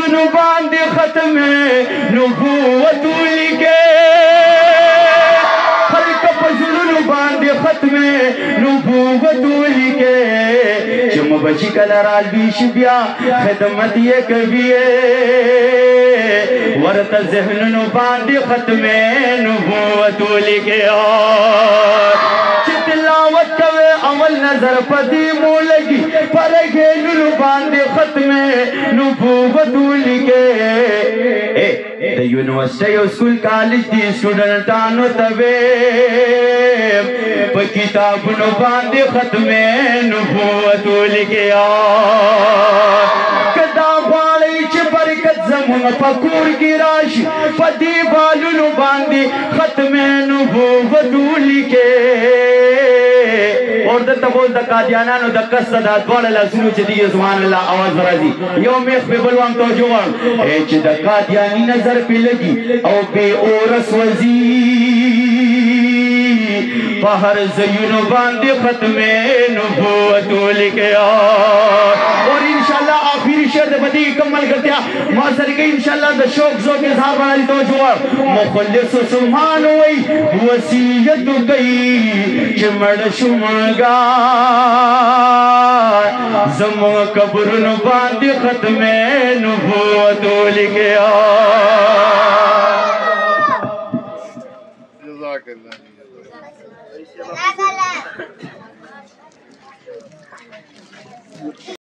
زړونو باندې ختم نبوت لیکي خلق په زړونو باندې ختم نبوت لیکي چې مبشي کله رالوي شي بیا خدمت یې کوي ورته ذهنونو باندې ختم نبوت لیکي چې تلاوت کوي اول نظر پدې مو لګي پرګېلونو باندې ختم نبوت لیکي د یونیورسيټي او سکول کالج دي سټوډنټانو ته په کتابونو باندې ختم نبوت لیکي کدا غواړي چې برکت زموږ په کور کې راشي په دیوالونو باندې ختم نبوت لیکي اور د تبوز د قادیانانو د قصه د دواړه لاسونو چې دی سبحان الله اواز راځي یو میخ په بلوام توجه ور چې د قادیانی نظر په لګي او به اورس وزي په هر زینو باندې ختم نبوت لیکي اور انشاءالله آخری شعر د بدی کمل کرتیا معاصر کې انشاءالله د شوق ذوق اظهار باندې توجه ور مخلص سبحان وای وصیت کوي چې مړ شومګا زمو قبرونو باندې ختم نبوت لیکي